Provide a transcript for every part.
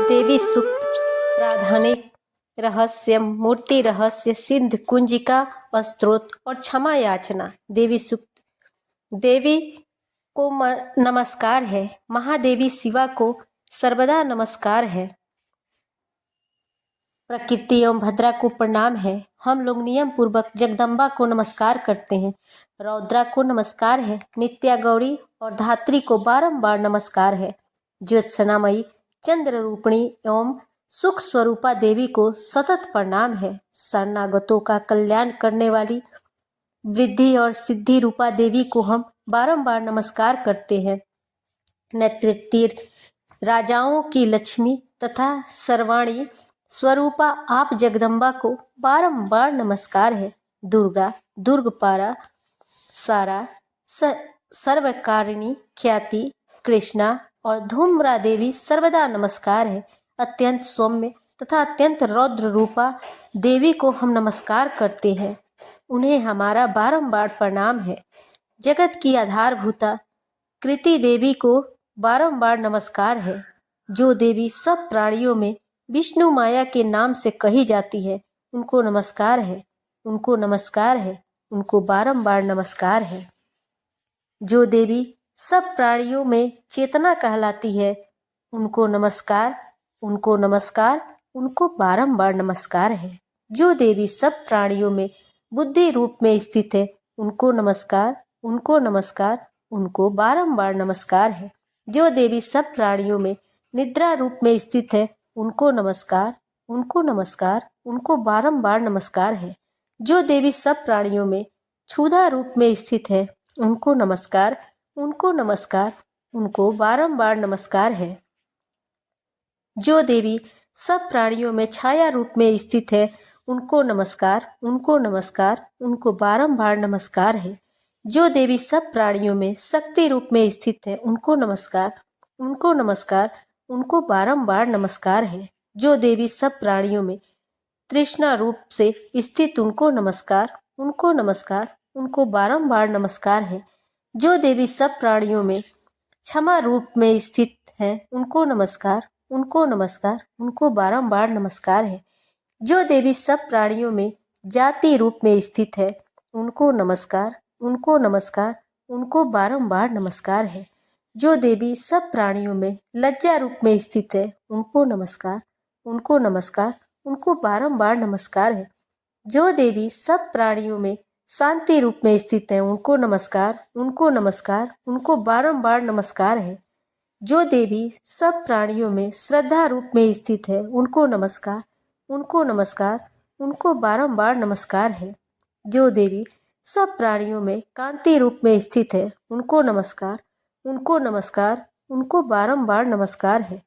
देवी सूक्त प्राधानिक रहस्य मूर्ति रहस्य सिद्ध कुंजिका स्त्रोत और क्षमा याचना। देवी सूक्त। देवी को नमस्कार है, महादेवी शिवा को सर्वदा नमस्कार है, प्रकृति एवं भद्रा को प्रणाम है। हम लोग नियम पूर्वक जगदम्बा को नमस्कार करते हैं, रौद्रा को नमस्कार है, नित्या गौरी और धात्री को बारंबार नमस्कार है। ज्योत्सनामयी चंद्र रूपिणी एवं सुख स्वरूपा देवी को सतत प्रणाम है। शरणागतों का कल्याण करने वाली वृद्धि और सिद्धि रूपा देवी को हम बारंबार नमस्कार करते हैं। नेतृत्व राजाओं की लक्ष्मी तथा सर्वाणी स्वरूपा आप जगदम्बा को बारंबार नमस्कार है। दुर्गा दुर्गपारा सारा सर्वकारिणी ख्याति कृष्णा और धूम्रा देवी सर्वदा नमस्कार है। अत्यंत सौम्य तथा अत्यंत रौद्र रूपा देवी को हम नमस्कार करते हैं, उन्हें हमारा बारंबार प्रणाम है। जगत की आधारभूता कृति देवी को बारंबार नमस्कार है। जो देवी सब प्राणियों में विष्णु माया के नाम से कही जाती है, उनको नमस्कार है, उनको नमस्कार है, उनको बारंबार नमस्कार है। जो देवी सब प्राणियों में चेतना कहलाती है, उनको नमस्कार, उनको नमस्कार, उनको बारंबार नमस्कार है। जो देवी सब प्राणियों में बुद्धि रूप में स्थित है, उनको नमस्कार, उनको नमस्कार, उनको बारंबार नमस्कार है। जो देवी सब प्राणियों में निद्रा रूप में स्थित है, उनको नमस्कार, उनको नमस्कार, उनको बारंबार नमस्कार है। जो देवी सब प्राणियों में क्षुधा रूप में स्थित है, उनको नमस्कार, उनको नमस्कार, उनको बारंबार नमस्कार है। जो देवी सब प्राणियों में छाया रूप में स्थित है, उनको नमस्कार, उनको नमस्कार, उनको बारंबार नमस्कार है। जो देवी सब प्राणियों में शक्ति रूप में स्थित है, उनको नमस्कार, उनको नमस्कार, उनको बारंबार नमस्कार है। जो देवी सब प्राणियों में तृष्णा रूप से स्थित, उनको नमस्कार, उनको नमस्कार, उनको बारंबार नमस्कार है। जो देवी सब प्राणियों में क्षमा रूप में स्थित है, उनको नमस्कार, उनको नमस्कार, उनको बारंबार नमस्कार है। जो देवी सब प्राणियों में जाति रूप में स्थित है, उनको नमस्कार, उनको नमस्कार, उनको बारंबार नमस्कार है। जो देवी सब प्राणियों में लज्जा रूप में स्थित है, उनको नमस्कार, उनको नमस्कार, उनको बारंबार नमस्कार है। जो देवी सब प्राणियों में शांति रूप में स्थित है, उनको नमस्कार, उनको नमस्कार, उनको बारंबार नमस्कार है। जो देवी सब प्राणियों में श्रद्धा रूप में स्थित है, उनको नमस्कार, उनको नमस्कार, उनको बारंबार नमस्कार है। जो देवी सब प्राणियों में कांति रूप में स्थित है, उनको नमस्कार, उनको नमस्कार, उनको बारंबार नमस्कार है।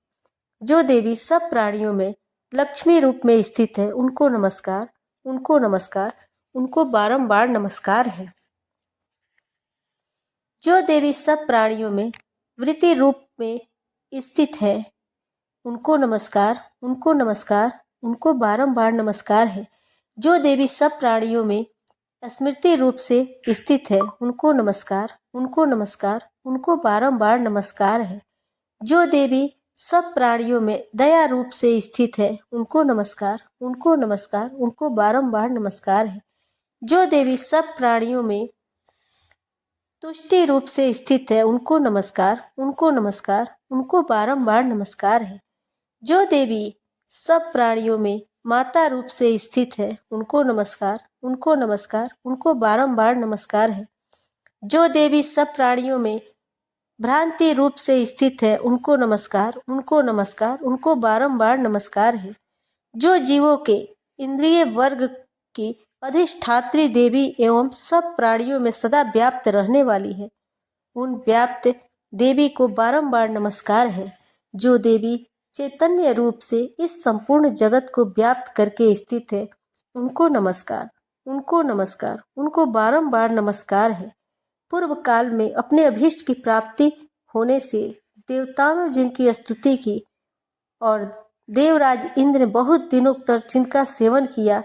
जो देवी सब प्राणियों में लक्ष्मी रूप में स्थित है, उनको नमस्कार, उनको नमस्कार, उनको बारंबार नमस्कार है। जो देवी सब प्राणियों में वृत्ति रूप में स्थित है, उनको नमस्कार, उनको नमस्कार, उनको बारंबार नमस्कार है। जो देवी सब प्राणियों में स्मृति रूप से स्थित है, उनको नमस्कार, उनको नमस्कार, उनको बारंबार नमस्कार है। जो देवी सब प्राणियों में दया रूप से स्थित है, उनको नमस्कार, उनको नमस्कार, उनको बारंबार नमस्कार है। जो देवी सब प्राणियों में तुष्टि रूप से स्थित है, उनको नमस्कार, उनको नमस्कार, उनको बारंबार नमस्कार है। जो देवी सब प्राणियों में माता रूप से स्थित है, उनको नमस्कार, उनको नमस्कार, उनको बारंबार नमस्कार है। जो देवी सब प्राणियों में भ्रांति रूप से स्थित है, उनको नमस्कार, उनको नमस्कार, उनको बारंबार नमस्कार है। जो जीवों के इंद्रिय वर्ग की अधिष्ठात्री देवी एवं सब प्राणियों में सदा व्याप्त रहने वाली है, उन व्याप्त देवी को बारंबार नमस्कार है। जो देवी चैतन्य रूप से इस संपूर्ण जगत को व्याप्त करके स्थित है, उनको नमस्कार, उनको नमस्कार, उनको बारंबार नमस्कार है। पूर्व काल में अपने अभीष्ट की प्राप्ति होने से देवताओं ने जिनकी स्तुति की और देवराज इंद्र ने बहुत दिनों तक जिनका सेवन किया,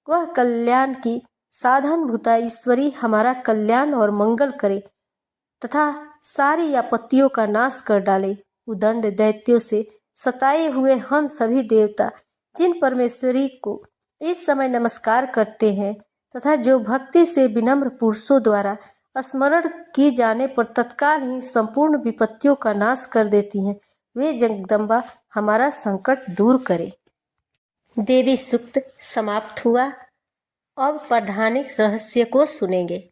वह कल्याण की साधन भूता ईश्वरी हमारा कल्याण और मंगल करे तथा सारी आपत्तियों का नाश कर डाले। उदंड दैत्यों से सताए हुए हम सभी देवता जिन परमेश्वरी को इस समय नमस्कार करते हैं तथा जो भक्ति से विनम्र पुरुषों द्वारा स्मरण किए जाने पर तत्काल ही संपूर्ण विपत्तियों का नाश कर देती हैं, वे जगदम्बा हमारा संकट दूर करे। देवी सूक्त समाप्त हुआ। अब प्रधानिक रहस्य को सुनेंगे।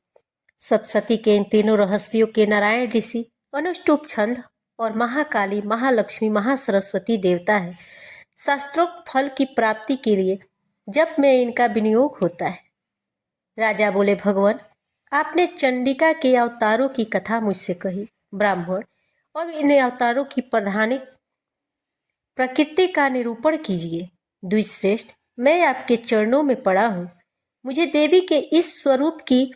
सप्तशती के इन तीनों रहस्यों के नारायण ऋषि अनुष्टुप छंद और महाकाली, महालक्ष्मी, महासरस्वती देवता है। शास्त्रोक्त फल की प्राप्ति के लिए जप में इनका विनियोग होता है। राजा बोले, भगवान आपने चंडिका के अवतारों की कथा मुझसे कही। ब्राह्मण, अब इन अवतारों की प्रधानिक प्रकृति का निरूपण कीजिए। द्विजश्रेष्ठ, मैं आपके चरणों में पड़ा हूँ। मुझे देवी के इस स्वरूप की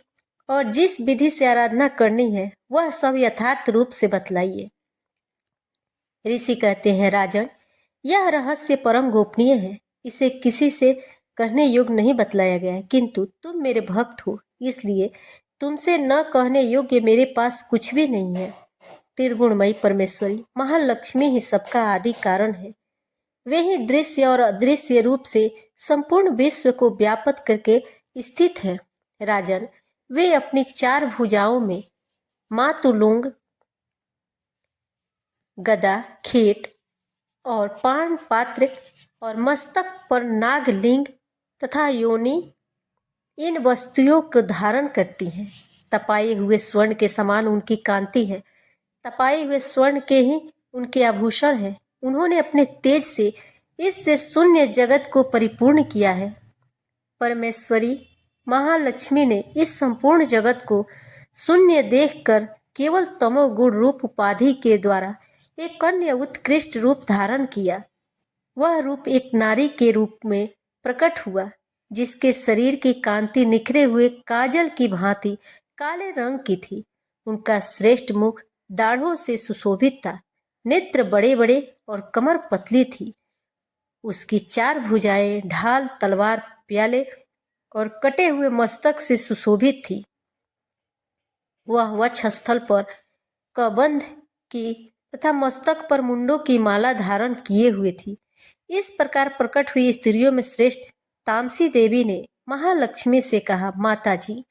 और जिस विधि से आराधना करनी है वह सब यथार्थ रूप से बतलाइए। ऋषि कहते हैं, राजन, यह रहस्य परम गोपनीय है, इसे किसी से कहने योग्य नहीं बतलाया गया है, किंतु तुम मेरे भक्त हो, इसलिए तुमसे न कहने योग्य मेरे पास कुछ भी नहीं है। त्रिगुणमयी परमेश्वरी महालक्ष्मी ही सबका आदि कारण है। वे ही दृश्य और अदृश्य रूप से संपूर्ण विश्व को व्याप्त करके स्थित है। राजन, वे अपनी 4 भुजाओं में मातुलुंग, गदा, खेट और पान पात्र और मस्तक पर नागलिंग तथा योनि इन वस्तुओं को धारण करती हैं। तपाए हुए स्वर्ण के समान उनकी कांति है। तपाए हुए स्वर्ण के ही उनके आभूषण हैं। उन्होंने अपने तेज से इससे शून्य जगत को परिपूर्ण किया है। परमेश्वरी महालक्ष्मी ने इस संपूर्ण जगत को शून्य देखकर केवल तमोगुण रूप उपाधि के द्वारा एक अन्य उत्कृष्ट रूप धारण किया। वह रूप एक नारी के रूप में प्रकट हुआ, जिसके शरीर की कांति निखरे हुए काजल की भांति काले रंग की थी। उनका श्रेष्ठ मुख दाढ़ों से सुशोभित था, नेत्र बड़े बड़े और कमर पतली थी। उसकी 4 भुजाएं ढाल, तलवार, प्याले और कटे हुए मस्तक से सुशोभित थी। वह वक्षस्थल पर कबंध की तथा मस्तक पर मुंडों की माला धारण किए हुए थी। इस प्रकार प्रकट हुई स्त्रियों में श्रेष्ठ तामसी देवी ने महालक्ष्मी से कहा, माता जी,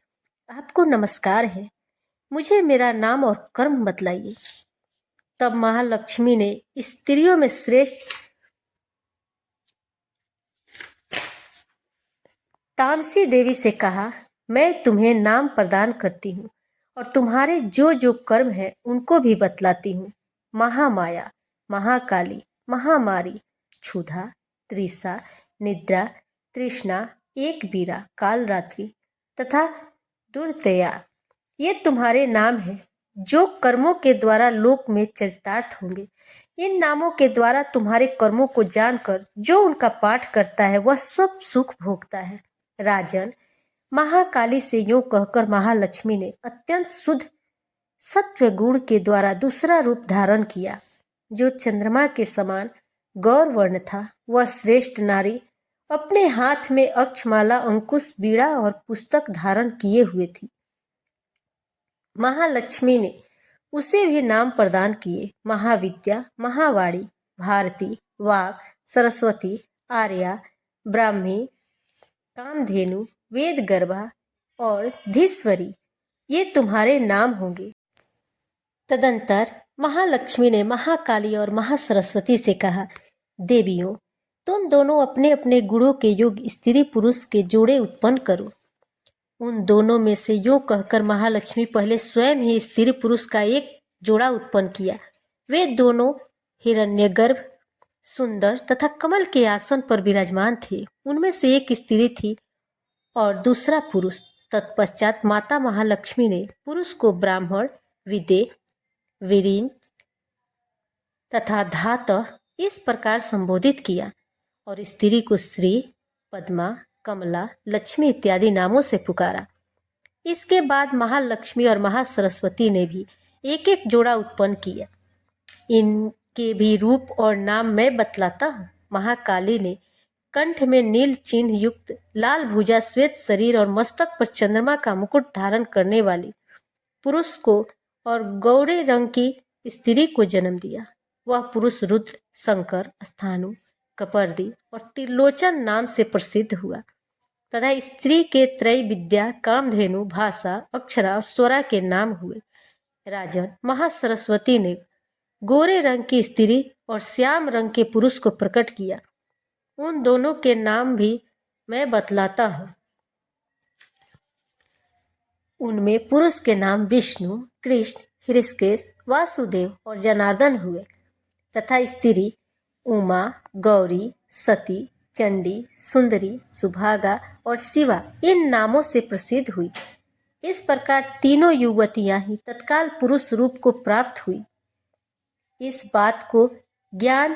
आपको नमस्कार है, मुझे मेरा नाम और कर्म बतलाइए। तब महालक्ष्मी ने स्त्रियों में श्रेष्ठ तामसी देवी से कहा, मैं तुम्हें नाम प्रदान करती हूँ और तुम्हारे जो जो कर्म है उनको भी बतलाती हूँ। महामाया, महाकाली, महामारी, क्षुधा, त्रिषा, निद्रा, तृष्णा, एक बीरा, कालरात्रि तथा दुर्दया, ये तुम्हारे नाम हैं जो कर्मों के द्वारा लोक में चरितार्थ होंगे। इन नामों के द्वारा तुम्हारे कर्मों को जानकर जो उनका पाठ करता है वह सब सुख भोगता है। राजन, महाकाली से यूं कहकर महालक्ष्मी ने अत्यंत शुद्ध सत्व गुण के द्वारा दूसरा रूप धारण किया, जो चंद्रमा के समान गौरवर्ण था। वह श्रेष्ठ नारी अपने हाथ में अक्षमाला, अंकुश, बीड़ा और पुस्तक धारण किए हुए थी। महालक्ष्मी ने उसे भी नाम प्रदान किए, महाविद्या, महावाणी, भारती, वाक, सरस्वती, आर्या, ब्राह्मी, कामधेनु, वेद गर्भा और धीश्वरी, ये तुम्हारे नाम होंगे। तदंतर महालक्ष्मी ने महाकाली और महासरस्वती से कहा, देवियों, तुम दोनों अपने अपने गुणों के योग्य स्त्री पुरुष के जोड़े उत्पन्न करो। उन दोनों में से यूं कहकर महालक्ष्मी पहले स्वयं ही स्त्री पुरुष का एक जोड़ा उत्पन्न किया। वे दोनों हिरण्यगर्भ, सुंदर तथा कमल के आसन पर विराजमान थे। उनमें से एक स्त्री थी और दूसरा पुरुष। तत्पश्चात माता महालक्ष्मी ने पुरुष को ब्राह्मण, विदे, वीरिन तथा धातः इस प्रकार संबोधित किया और स्त्री को श्री, पद्मा, कमला, लक्ष्मी इत्यादि नामों से पुकारा। इसके बाद महालक्ष्मी और महासरस्वती ने भी एक एक जोड़ा उत्पन्न किया। इनके भी रूप और नाम मैं बतलाता हूँ। महाकाली ने कंठ में नील चिन्ह युक्त लाल भुजा, श्वेत शरीर और मस्तक पर चंद्रमा का मुकुट धारण करने वाली पुरुष को और गौरे रंग की स्त्री को जन्म दिया। वह पुरुष रुद्र, शंकर, स्थाणु, कपर्दी और त्रिलोचन नाम से प्रसिद्ध हुआ तथा स्त्री के त्रय विद्या, कामधेनु, भाषा, अक्षरा और स्वरा के नाम हुए। राजन, महासरस्वती ने गोरे रंग की स्त्री और श्याम रंग के पुरुष को प्रकट किया। उन दोनों के नाम भी मैं बतलाता हूँ। उनमें पुरुष के नाम विष्णु, कृष्ण, हृषिकेश, वासुदेव और जनार्दन हुए तथा स्त्री उमा, गौरी, सती, चंडी, सुंदरी, सुभागा और शिवा इन नामों से प्रसिद्ध हुई। इस प्रकार तीनों युवतियां ही तत्काल पुरुष रूप को प्राप्त हुई। इस बात को ज्ञान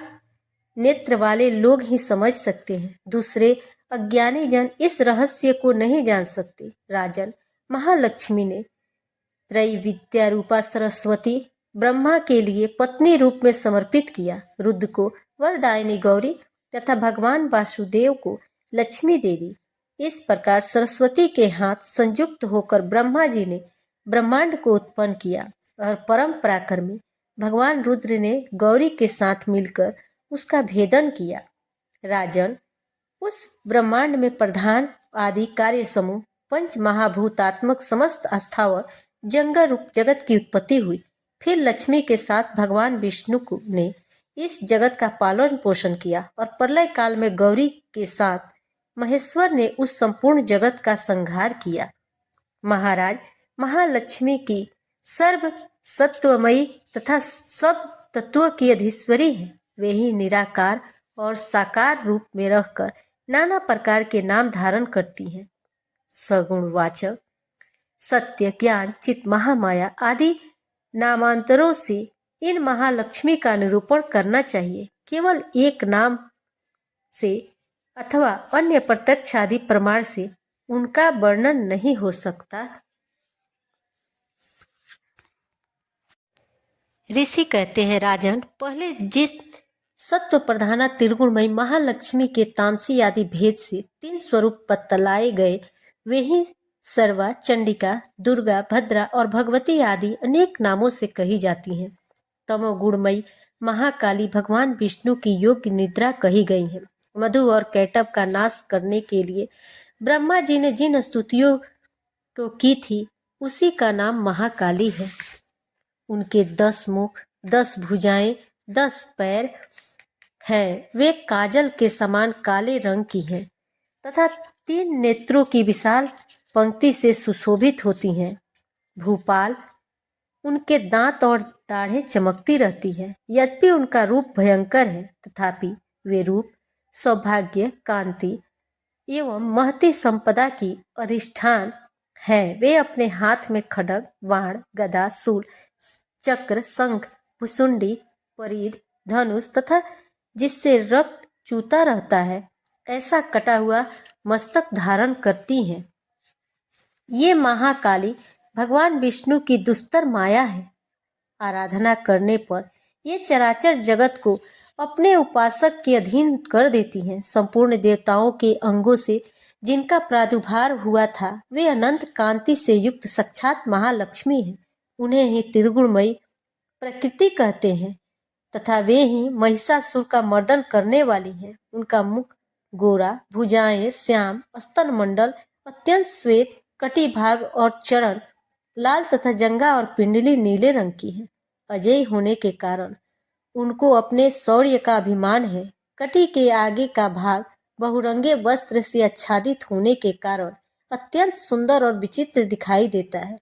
नेत्र वाले लोग ही समझ सकते हैं, दूसरे अज्ञानी जन इस रहस्य को नहीं जान सकते। राजन, महालक्ष्मी ने त्रैविद्या रूपा सरस्वती ब्रह्मा के लिए पत्नी रूप में समर्पित किया, रुद्र को वरदायिनी गौरी तथा भगवान वासुदेव को लक्ष्मी दे दी। इस प्रकार सरस्वती के हाथ संयुक्त होकर ब्रह्मा जी ने ब्रह्मांड को उत्पन्न किया और परम पराक्रमी भगवान रुद्र ने गौरी के साथ मिलकर उसका भेदन किया। राजन, उस ब्रह्मांड में प्रधान आदि कार्य समूह पंच महाभूतात्मक समस्त स्थावर जंगल रूप जगत की उत्पत्ति हुई। फिर लक्ष्मी के साथ भगवान विष्णु ने इस जगत का पालन पोषण किया और प्रलय काल में गौरी के साथ महेश्वर ने उस संपूर्ण जगत का संहार किया। महाराज, महालक्ष्मी की सर्व सत्वमयी तथा सब तत्वों की अधीश्वरी है। वे ही निराकार और साकार रूप में रहकर नाना प्रकार के नाम धारण करती हैं। सगुणवाचक, सत्य, ज्ञान, चित, महामाया आदि नामांतरों से इन महालक्ष्मी का निरूपण करना चाहिए। केवल एक नाम से अथवा अन्य प्रत्यक्ष आदि प्रमाण से उनका वर्णन नहीं हो सकता। ऋषि कहते हैं, राजन, पहले जिस सत्व प्रधाना त्रिगुणमयी महालक्ष्मी के तामसी आदि भेद से 3 स्वरूप बतलाए गए, वे ही सर्वा, चंडिका, दुर्गा, भद्रा और भगवती आदि अनेक नामों से कही जाती हैं। तमोगुणमयी महाकाली भगवान विष्णु की योग्य निद्रा कही गई है। मधु और कैटभ का नाश करने के लिए ब्रह्मा जी ने जिन स्तुतियों को की थी, उसी का नाम महाकाली है। उनके 10 मुख, 10 भुजाएं, 10 पैर हैं। वे काजल के समान काले रंग की हैं तथा 3 नेत्रों की विशाल पंक्ति से सुशोभित होती हैं। भूपाल, उनके दांत और दाढ़ें चमकती रहती है। यद्यपि उनका रूप भयंकर है, तथापि वे रूप सौभाग्य, कांति एवं महती संपदा की अधिष्ठान है। वे अपने हाथ में खड्ग, बाण, गदा, शूल, चक्र, शंख, भुसुंडी, परिध, धनुष तथा जिससे रक्त चूता रहता है ऐसा कटा हुआ मस्तक धारण करती हैं। ये महाकाली भगवान विष्णु की दुस्तर माया है। आराधना करने पर ये चराचर जगत को अपने उपासक के अधीन कर देती हैं। संपूर्ण देवताओं के अंगों से जिनका प्रादुर्भाव हुआ था, वे अनंत कांति से युक्त साक्षात महालक्ष्मी हैं। उन्हें ही त्रिगुणमयी प्रकृति कहते हैं तथा वे ही महिषासुर का मर्दन करने वाली हैं। उनका मुख गोरा, भुजाएं श्याम, स्तन मंडल अत्यंत श्वेत, कटी भाग और चरण लाल तथा जंघा और पिंडली नीले रंग की है। अजय होने के कारण उनको अपने शौर्य का अभिमान है। कटी के आगे का भाग बहुरंगे वस्त्र से आच्छादित होने के कारण अत्यंत सुंदर और विचित्र दिखाई देता है।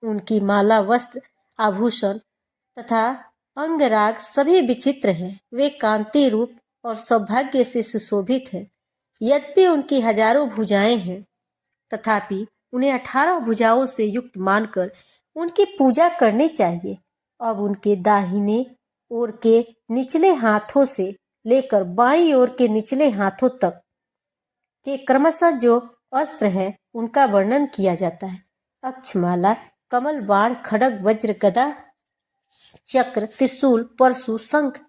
उनकी माला, वस्त्र, आभूषण तथा अंगराग सभी विचित्र हैं। वे कांति रूप और सौभाग्य से सुशोभित हैं। यद्यपि उनकी हजारों भुजाएं हैं, तथापि उन्हें 18 भुजाओं से युक्त मानकर उनकी पूजा करनी चाहिए। अब उनके दाहिने ओर के निचले हाथों से लेकर बाईं ओर के निचले हाथों तक के क्रमशः जो अस्त्र है उनका वर्णन किया जाता है। अक्षमाला, कमल, बाण, खड्ग, वज्र, गदा, चक्र, त्रिशूल, परशु, शंख,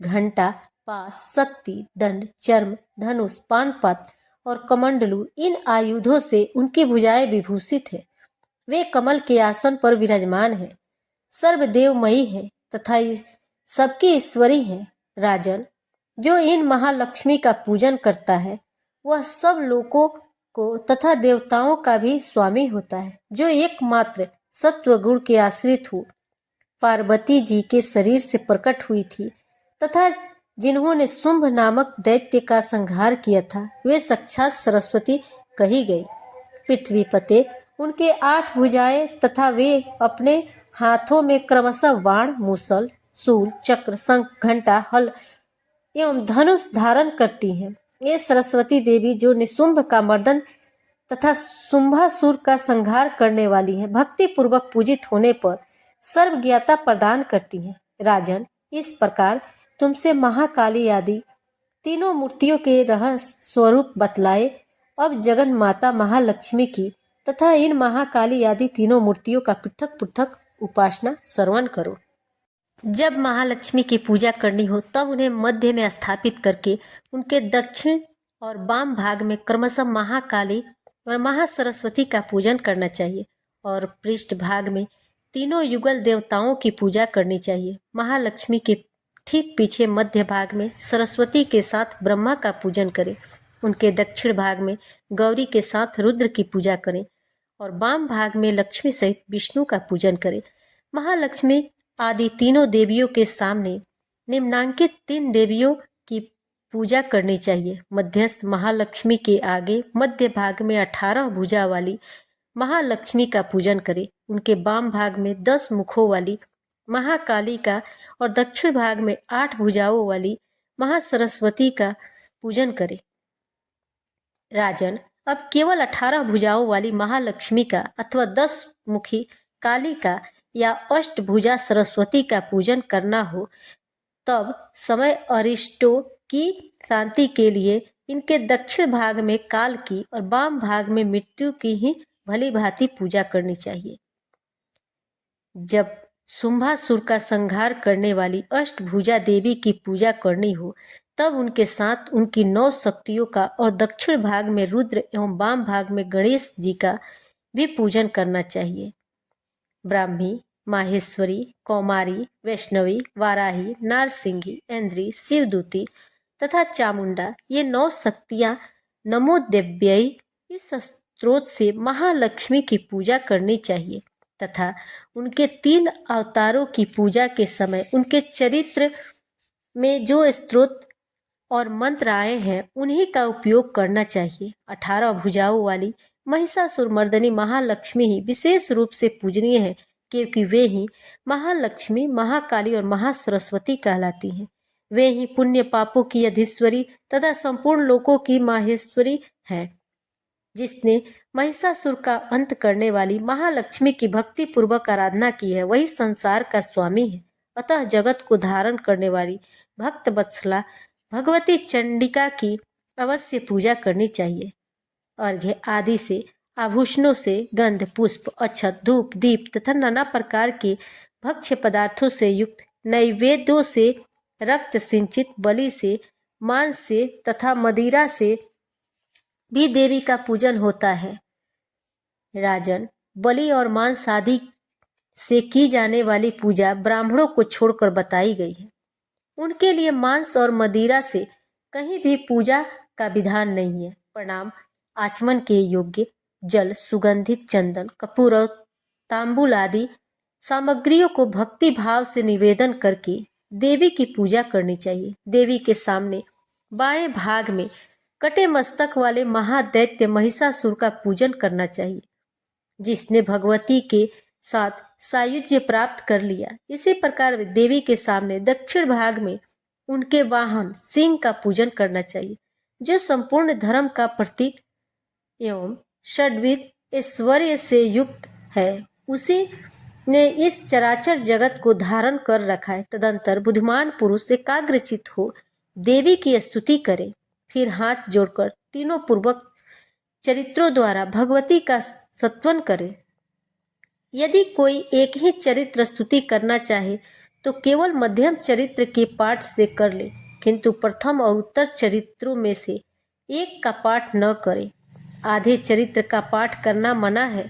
घंटा, पास, शक्ति, दंड, चर्म, धनुष, पानपत्र और कमंडलू इन आयुधों से उनकी भुजाएं विभूषित है। वे कमल के आसन पर विराजमान है, सर्वदेवमयी है तथा सबकी ईश्वरी है। राजन, जो इन महालक्ष्मी का पूजन करता है वह सब लोगों को तथा देवताओं का भी स्वामी होता है। जो एकमात्र सत्व गुण के आश्रित हो पार्वती जी के शरीर से प्रकट हुई थी तथा जिन्होंने शुंभ नामक दैत्य का संहार किया था, वे साक्षात सरस्वती कही गई। पृथ्वी पते उनके 8 भुजाएं तथा वे अपने हाथों में क्रमशः बाण, मूसल, शूल, चक्र, शंख, घंटा, हल एवं धनुष धारण करती हैं। ये सरस्वती देवी जो निशुंभ का मर्दन तथा शुंभासुर का संहार करने वाली हैं, भक्ति पूर्वक पूजित होने पर सर्वज्ञता प्रदान करती हैं। राजन, इस प्रकार तुमसे महाकाली आदि तीनों मूर्तियों के रहस्य स्वरूप बतलाए। अब जगन माता महालक्ष्मी की तथा इन महाकाली आदि तीनों मूर्तियों का पृथक पृथक उपासना श्रवण करो। जब महालक्ष्मी की पूजा करनी हो तब उन्हें मध्य में स्थापित करके उनके दक्षिण और वाम भाग में क्रमशः महाकाली और महासरस्वती का पूजन करना चाहिए और पृष्ठ भाग में तीनों युगल देवताओं की पूजा करनी चाहिए। महालक्ष्मी के ठीक पीछे मध्य भाग में सरस्वती के साथ ब्रह्मा का पूजन करें। उनके दक्षिण भाग में गौरी के साथ रुद्र की पूजा करें और वाम भाग में लक्ष्मी सहित विष्णु का पूजन करें। महालक्ष्मी आदि तीनों देवियों के सामने निम्नांकित 3 देवियों की पूजा करनी चाहिए। मध्यस्थ महालक्ष्मी के आगे मध्य भाग में 18 भुजा वाली महालक्ष्मी का पूजन करें। उनके वाम भाग में 10 मुखों वाली महाकाली का और दक्षिण भाग में 8 भुजाओं वाली महासरस्वती का पूजन करें। राजन, अब केवल 18 भुजाओं वाली महालक्ष्मी का अथवा 10 मुखी काली का या अष्टभुजा सरस्वती का पूजन करना हो तब समय अरिष्टों की शांति के लिए इनके दक्षिण भाग में काल की और वाम भाग में मृत्यु की ही भली भांति पूजा करनी चाहिए। जब शुंभासुर का संहार करने वाली अष्टभुजा देवी की पूजा करनी हो तब उनके साथ उनकी 9 शक्तियों का और दक्षिण भाग में रुद्र एवं वाम भाग में गणेश जी का भी पूजन करना चाहिए। ब्राह्मी, माहेश्वरी, कौमारी, वैष्णवी, वाराही, नारसिंही, ऐन्द्री, शिवदूती तथा चामुंडा ये 9 शक्तियां नमोदेव्यै इस स्त्रोत से महालक्ष्मी की पूजा करनी चाहिए तथा उनके 3 अवतारों की पूजा के समय उनके चरित्र में जो स्त्रोत और मंत्र आए हैं उन्हीं का उपयोग करना चाहिए। 18 भुजाओं वाली महिषासुर मर्दनी महालक्ष्मी ही विशेष रूप से पूजनीय है क्योंकि वे ही महालक्ष्मी, महाकाली और महासरस्वती कहलाती हैं। वे ही पुण्य पापों की अधीश्वरी तथा संपूर्ण लोकों की माहेश्वरी है। जिसने महिषासुर का अंत करने वाली महालक्ष्मी की भक्ति पूर्वक आराधना की है वही संसार का स्वामी है। अतः जगत को धारण करने वाली भक्त वत्सला भगवती चंडिका की अवश्य पूजा करनी चाहिए। अर्घ्य आदि से, आभूषणों से, गंध, पुष्प, अक्षत, धूप, दीप तथा नाना प्रकार के भक्ष्य पदार्थों से युक्त नैवेद्यों से, रक्त सिंचित बलि से, मांस से तथा मदिरा से भी देवी का पूजन होता है। राजन, बलि और मांस आदि से की जाने वाली पूजा ब्राह्मणों को छोड़कर बताई गई है। उनके लिए मांस और मदिरा से कहीं भी पूजा का विधान नहीं है। प्रणाम आचमन के योग्य जल, सुगंधित चंदन, कपूर और तांबूल आदि सामग्रियों को भक्ति भाव से निवेदन करके देवी की पूजा करनी चाहिए। देवी के सामने बाएं भाग में कटे मस्तक वाले महादैत्य महिषासुर का पूजन करना चाहिए जिसने भगवती के साथ सायुज्य प्राप्त कर लिया। इसी प्रकार देवी के सामने दक्षिण भाग में उनके वाहन सिंह का पूजन करना चाहिए जो संपूर्ण धर्म का प्रतीक एवं षड्विध ऐश्वर्य से युक्त है। उसी ने इस चराचर जगत को धारण कर रखा है। तदंतर बुद्धिमान पुरुष एकाग्रचित हो देवी की स्तुति करे, फिर हाथ जोड़कर तीनों पूर्वक चरित्रों द्वारा भगवती का सत्वन करे। यदि कोई एक ही चरित्र स्तुति करना चाहे तो केवल मध्यम चरित्र के पाठ से कर ले, किंतु प्रथम और उत्तर चरित्रों में से एक का पाठ न करे। आधे चरित्र का पाठ करना मना है।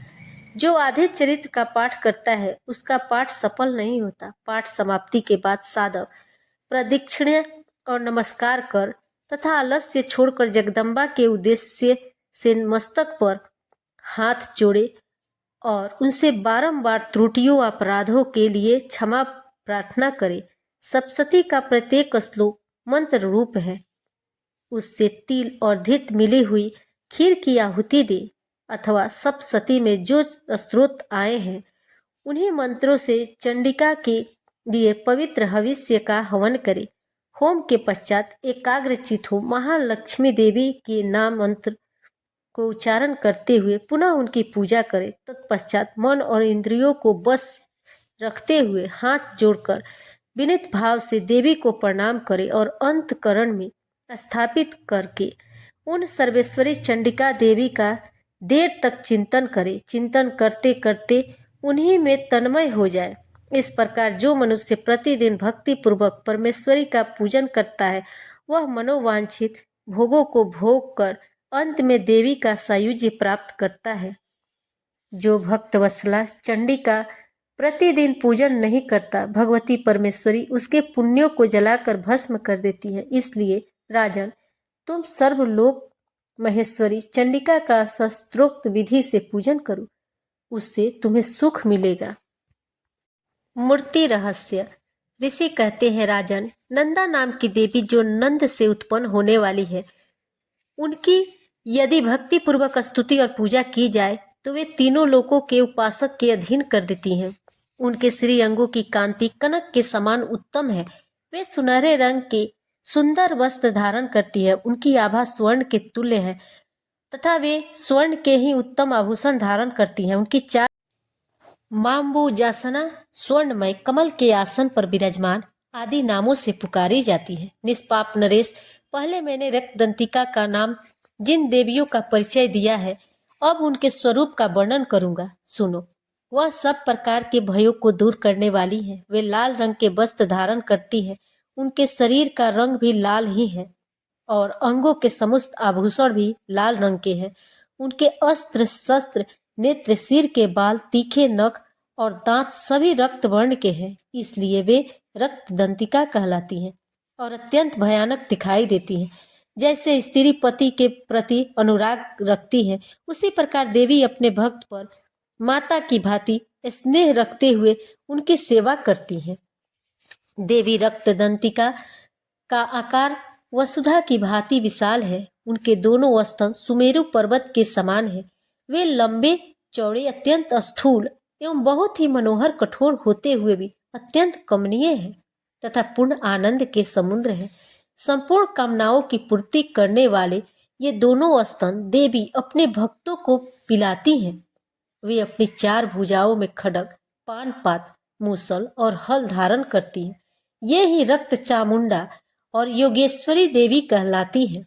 जो आधे चरित्र का पाठ करता है उसका पाठ सफल नहीं होता। पाठ समाप्ति के बाद साधक प्रदक्षिणा और नमस्कार कर तथा आलस्य छोड़कर जगदम्बा के उद्देश्य से मस्तक पर हाथ जोड़े और उनसे बारंबार त्रुटियों अपराधों के लिए क्षमा प्रार्थना करे। सप्तशती का प्रत्येक श्लोक मंत्र रूप है। उससे तिल और धित मिली हुई खीर की आहुति दे अथवा सप्तशती में जो स्रोत आए हैं उन्हीं मंत्रों से चंडिका के लिए पवित्र हविष्य का हवन करे। होम के पश्चात एकाग्रचित हो महालक्ष्मी देवी के नाम मंत्र को उच्चारण करते हुए पुनः उनकी पूजा करें। तत्पश्चात मन और इंद्रियों को बस रखते हुए हाथ जोड़कर विनीत भाव से देवी को प्रणाम करें और अंतकरण में स्थापित करके उन सर्वेश्वरी चंडिका देवी का देर तक चिंतन करें। चिंतन करते करते उन्हीं में तन्मय हो जाए। इस प्रकार जो मनुष्य प्रतिदिन भक्ति पूर्वक परमेश्वरी का पूजन करता है वह मनोवांछित भोगों को भोग कर अंत में देवी का सायुज्य प्राप्त करता है। जो भक्त वत्सला चंडी का प्रतिदिन पूजन नहीं करता, भगवती परमेश्वरी उसके पुण्यों को जलाकर भस्म कर देती है। इसलिए राजन, तुम सर्वलोक महेश्वरी चंडिका का शास्त्रोक्त विधि से पूजन करो, उससे तुम्हें सुख मिलेगा। मूर्ति रहस्य। ऋषि कहते हैं, राजन, नंदा नाम की देवी जो नंद से उत्पन्न होने वाली है, उनकी यदि भक्ति पूर्वक स्तुति और पूजा की जाए तो वे तीनों लोकों के उपासक के अधीन कर देती हैं। उनके श्री अंगों की कांति कनक के समान उत्तम है। वे सुनहरे रंग के सुंदर वस्त्र धारण करती है। उनकी आभा स्वर्ण के तुल्य है तथा वे स्वर्ण के ही उत्तम आभूषण धारण करती हैं। उनकी चार माम्बुजासना, स्वर्णमय कमल के आसन पर विराजमान आदि नामों से पुकारी जाती है। निष्पाप नरेश, पहले मैंने रक्तदंतिका का नाम जिन देवियों का परिचय दिया है, अब उनके स्वरूप का वर्णन करूंगा, सुनो। वह सब प्रकार के भयों को दूर करने वाली है। वे लाल रंग के वस्त्र धारण करती है। उनके शरीर का रंग भी लाल ही है और अंगों के समस्त आभूषण भी लाल रंग के हैं। उनके अस्त्र शस्त्र, नेत्र, सिर के बाल, तीखे नख और दांत सभी रक्त वर्ण के हैं। इसलिए वे रक्तदंतिका कहलाती हैं और अत्यंत भयानक दिखाई देती हैं। जैसे स्त्री पति के प्रति अनुराग रखती है, उसी प्रकार देवी अपने भक्त पर माता की भांति स्नेह रखते हुए उनकी सेवा करती हैं। देवी रक्तदंतिका का आकार वसुधा की भांति विशाल है। उनके दोनों स्तन सुमेरु पर्वत के समान है। वे लंबे चौड़े, अत्यंत स्थूल एवं बहुत ही मनोहर कठोर होते हुए भी अत्यंत कमनीय है तथा पूर्ण आनंद के समुद्र है। संपूर्ण कामनाओं की पूर्ति करने वाले ये दोनों स्तन देवी अपने भक्तों को पिलाती हैं। वे अपनी चार भुजाओं में खड्ग, पानपात, मूसल और हल धारण करती हैं। ये ही रक्त चामुंडा और योगेश्वरी देवी कहलाती हैं।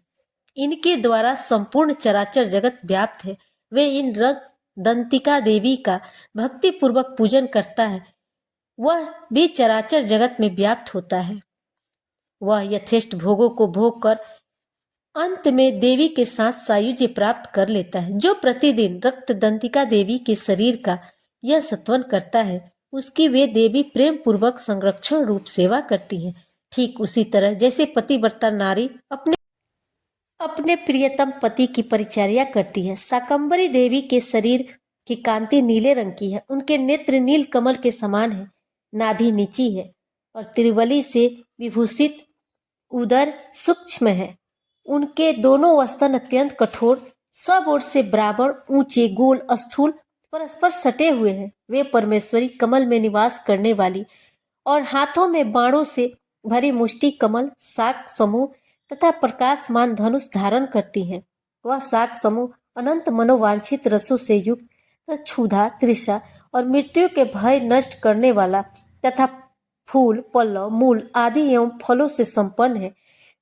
इनके द्वारा संपूर्ण चराचर जगत व्याप्त है। वे इन रक्तदंतिका देवी का भक्ति पूर्वक पूजन करता है, वह भी चराचर जगत में व्याप्त होता है। वह यथेष्ट भोगों को भोग कर अंत में देवी के साथ सायुज्य प्राप्त कर लेता है। जो प्रतिदिन रक्तदंतिका देवी के शरीर का यह सत्वन करता है, उसकी वे देवी प्रेम पूर्वक संरक्षण रूप सेवा करती हैं। ठीक उसी तरह जैसे पतिव्रता नारी अपने प्रियतम पति की परिचर्या करती है। शाकंभरी देवी के शरीर की कांति नीले रंग की है। उनके नेत्र नील कमल के समान है। नाभि नीची है और त्रिवली से विभूषित उदर सूक्ष्म है। उनके दोनों स्तन अत्यंत कठोर, सब ओर से बराबर, ऊंचे, गोल, स्थूल, परस्पर सटे हुए हैं। वे परमेश्वरी कमल में निवास करने वाली और हाथों में बाणों से भरी मुष्टि कमल, शाक समूह तथा प्रकाशमान धनुष धारण करती हैं। वह शाक समूह अनंत मनोवांछित रसों से युक्त, क्षुधा, तृषा और मृत्यु के भय नष्ट करने वाला तथा फूल, पल्लव, मूल आदि एवं फलों से संपन्न है।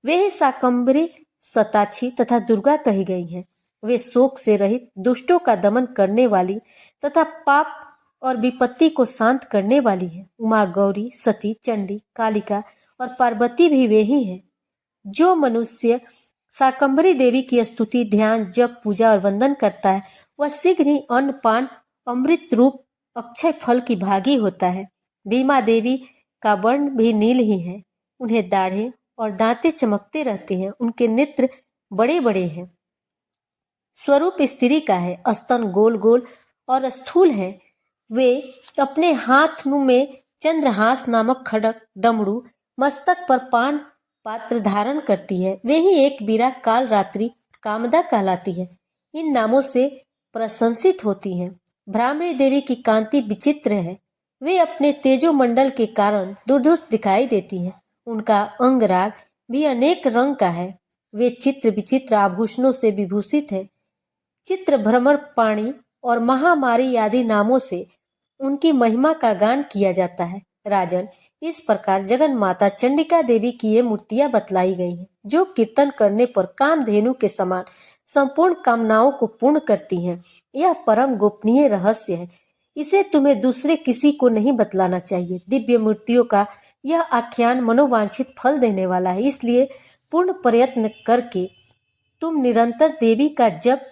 वे ही शाकंभरी, शताक्षी तथा दुर्गा कही गई हैं। वे शोक से रहित, दुष्टों का दमन करने वाली तथा पाप और विपत्ति को शांत करने वाली है। उमा, गौरी, सती, चंडी, कालिका और पार्वती भी वे ही हैं। जो मनुष्य शाकंभरी देवी की स्तुति, ध्यान, जप, पूजा और वंदन करता है, वह शीघ्र ही अन्न, पान अमृत रूप अक्षय फल की भागी होता है। भीमा देवी का वर्ण भी नील ही है। उन्हें दाढ़ें और दांतें चमकते रहते हैं। उनके नेत्र बड़े बड़े हैं। स्वरूप स्त्री का है। स्तन गोल गोल और स्थूल है। वे अपने हाथ मुंह में चंद्रहास नामक खड़ग डमरू, मस्तक पर पान पात्र धारण करती है। वे ही एक बीरा काल रात्रि कामदा कहलाती है। इन नामों से प्रशंसित होती हैं। भ्रामरी देवी की कांति विचित्र है। वे अपने तेजोमंडल के कारण दूर दूर दिखाई देती हैं। उनका अंगराग भी अनेक रंग का है। वे चित्र विचित्र आभूषणों से विभूषित है। चित्र भ्रमर पाणी और महामारी आदि नामों से उनकी महिमा का गान किया जाता है। राजन, इस प्रकार जगन माता चंडिका देवी की ये मूर्तियां बतलाई गई हैं, जो कीर्तन करने पर कामधेनु के समान संपूर्ण कामनाओं को पूर्ण करती हैं। यह परम गोपनीय रहस्य है। इसे तुम्हें दूसरे किसी को नहीं बतलाना चाहिए। दिव्य मूर्तियों का यह आख्यान मनोवांछित फल देने वाला है। इसलिए पूर्ण प्रयत्न करके तुम निरंतर देवी का जप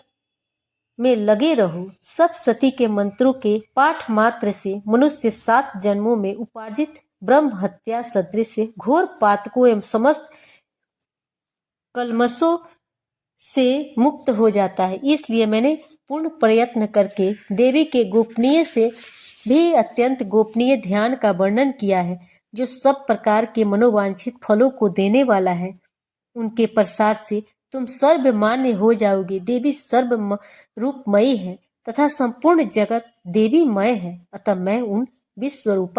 में लगे रहो। सब सती के मंत्रों के पाठ मात्र से मनुष्य 7 जन्मों में उपार्जित ब्रह्म हत्या सदृश से घोर पातकों एवं समस्त कलमशों से मुक्त हो जाता है। इसलिए मैंने पूर्ण प्रयत्न करके देवी के गोपनीय से भी अत्यंत गोपनीय ध्यान का वर्णन किया है, जो सब प्रकार के मनोवांछित फलों को देने वाला है। उनके प्रसाद से तुम सर्वमान्य हो जाओगे। देवी सर्व रूपमयी है तथा संपूर्ण जगत देवीमय है। अतः मैं उन विश्वरूपा